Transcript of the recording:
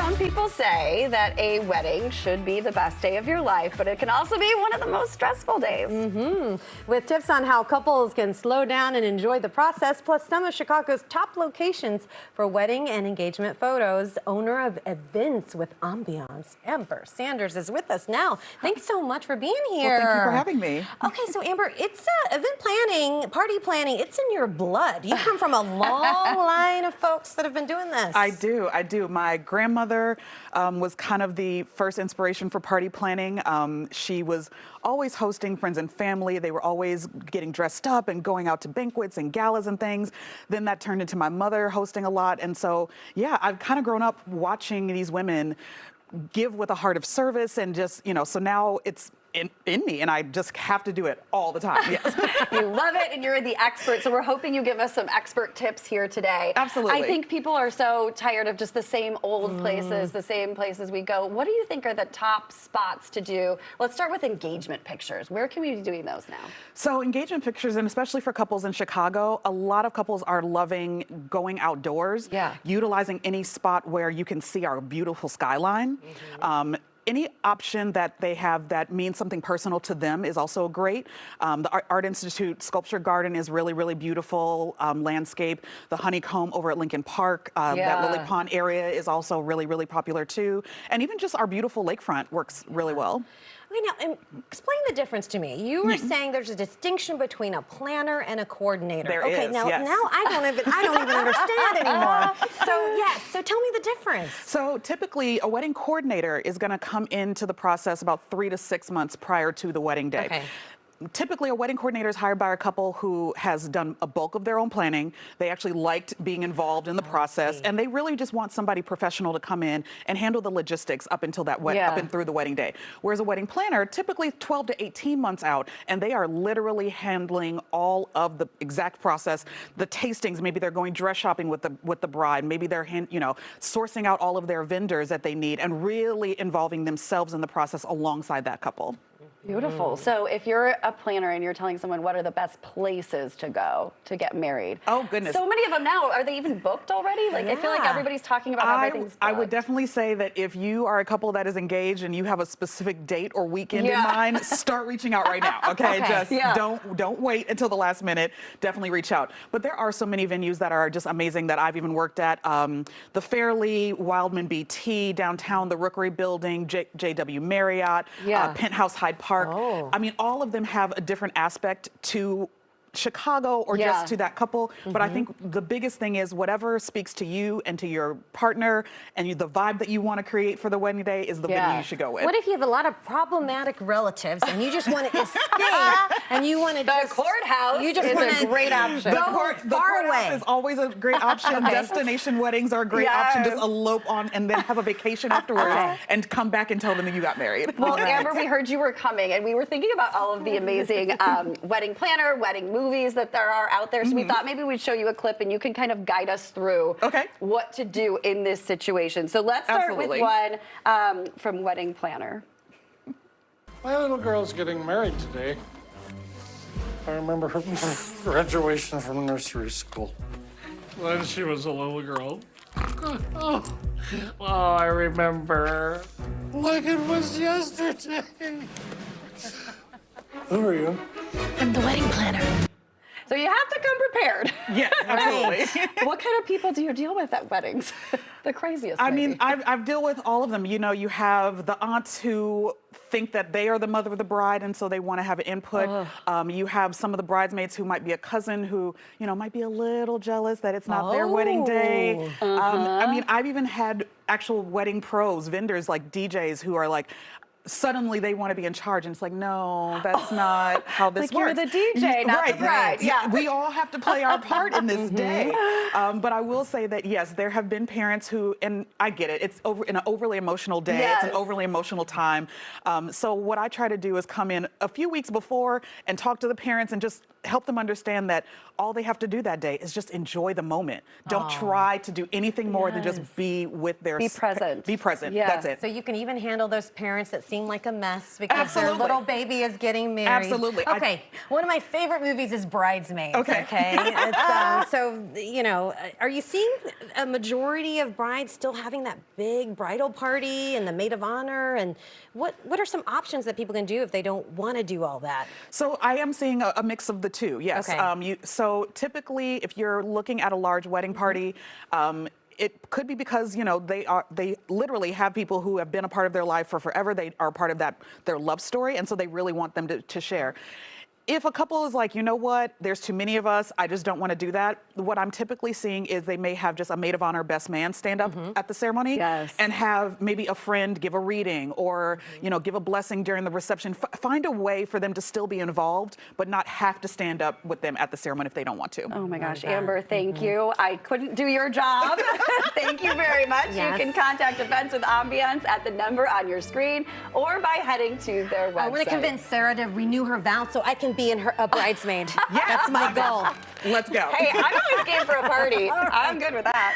Some people say that a wedding should be the best day of your life, but it can also be one of the most stressful days. With tips on how couples can slow down and enjoy the process, plus some of Chicago's top locations for wedding and engagement photos, owner of Events with Ambiance, Amber Sanders, is with us now. Thanks so much for being here. Well, thank you for having me. Okay, so Amber, it's event planning, party planning, it's in your blood. You come from a long line of folks that have been doing this. I do. My grandmother was kind of the first inspiration for party planning. She was always hosting friends and family. They were always getting dressed up and going out to banquets and galas and things. Then that turned into my mother hosting a lot. And so, yeah, I've kind of grown up watching these women give with a heart of service and just, so now it's in me, and I just have to do it all the time. Yes. You love it, and you're the expert, so we're hoping you give us some expert tips here today. Absolutely. I think people are so tired of just the same old places, the same places we go. What do you think are the top spots to do? Let's start with engagement pictures. Where can we be doing those now? So engagement pictures, and especially for couples in Chicago, a lot of couples are loving going outdoors, utilizing any spot where you can see our beautiful skyline. Any option that they have that means something personal to them is also great. The Art Institute Sculpture Garden is really, really beautiful landscape. The Honeycomb over at Lincoln Park, that Lily Pond area is also really, really popular too. And even just our beautiful lakefront works really well. Okay, now explain the difference to me. You were saying there's a distinction between a planner and a coordinator. There is, now yes. I don't even understand anymore. So tell me the difference. So typically a wedding coordinator is going to come into the process about 3 to 6 months prior to the wedding day. Okay. Typically, a wedding coordinator is hired by a couple who has done a bulk of their own planning. They actually liked being involved in the process, and they really just want somebody professional to come in and handle the logistics up until that up and through the wedding day. Whereas a wedding planner, typically 12 to 18 months out, and they are literally handling all of the exact process, the tastings. Maybe they're going dress shopping with the bride. Maybe they're sourcing out all of their vendors that they need, and really involving themselves in the process alongside that couple. Beautiful. So if you're a planner and you're telling someone what are the best places to go to get married. Oh, goodness. So many of them now, are they even booked already? Like, I feel like everybody's talking about how everything's booked. I would definitely say that if you are a couple that is engaged and you have a specific date or weekend in mind, start reaching out right now, okay? Just don't wait until the last minute. Definitely reach out. But there are so many venues that are just amazing that I've even worked at. The Fairleigh, Wildman BT, downtown, the Rookery Building, JW Marriott, Penthouse Hyde Park. I mean, all of them have a different aspect to Chicago or just to that couple. But I think the biggest thing is whatever speaks to you and to your partner and the vibe that you want to create for the wedding day is the venue you should go with. What if you have a lot of problematic relatives and you just want to escape and you want to The courthouse is a great option. The courthouse is always a great option. Destination weddings are a great option. Just elope on and then have a vacation afterwards and come back and tell them that you got married. Well, Amber, we heard you were coming and we were thinking about all of the amazing wedding planner, wedding movies that there are out there. So we thought maybe we'd show you a clip and you can kind of guide us through what to do in this situation. So let's start with one from Wedding Planner. My little girl's getting married today. I remember her graduation from nursery school. When she was a little girl. Oh, I remember. Like it was yesterday. Who are you? I'm the wedding planner. So you have to come prepared. Yes, absolutely. What kind of people do you deal with at weddings? The craziest. I mean, I've dealt with all of them. You have the aunts who think that they are the mother of the bride, and so they want to have input. You have some of the bridesmaids who might be a cousin who, might be a little jealous that it's not their wedding day. I mean, I've even had actual wedding pros, vendors like DJs who are like, suddenly they want to be in charge, and it's like, no, that's not how this works. You're the DJ, not the bride. Yeah, we all have to play our part in this day. But I will say that, yes, there have been parents who, and I get it, it's in an overly emotional day, it's an overly emotional time. So what I try to do is come in a few weeks before and talk to the parents and just help them understand that all they have to do that day is just enjoy the moment. Don't try to do anything more than just be with their Be present. Be present. Yeah. That's it. So you can even handle those parents that seem like a mess because their little baby is getting married. Absolutely. Okay. One of my favorite movies is Bridesmaids. Okay. It's, so, you know, are you seeing a majority of brides still having that big bridal party and the maid of honor? And what are some options that people can do if they don't want to do all that? So I am seeing a mix of the two, yes. Okay. So typically, if you're looking at a large wedding party, it could be because, you know, they literally have people who have been a part of their life for forever. They are part of their love story, and so they really want them to share. If a couple is like, you know what, there's too many of us, I just don't want to do that, what I'm typically seeing is they may have just a maid of honor best man stand up at the ceremony and have maybe a friend give a reading or, you know, give a blessing during the reception. Find a way for them to still be involved, but not have to stand up with them at the ceremony if they don't want to. Oh my gosh, Amber, thank you. I couldn't do your job. Thank you very much. Yes. You can contact Events with Ambiance at the number on your screen or by heading to their website. I want to convince Sarah to renew her vow so I can be a bridesmaid. That's my goal. Let's go. Hey, I'm always game for a party. I'm good with that.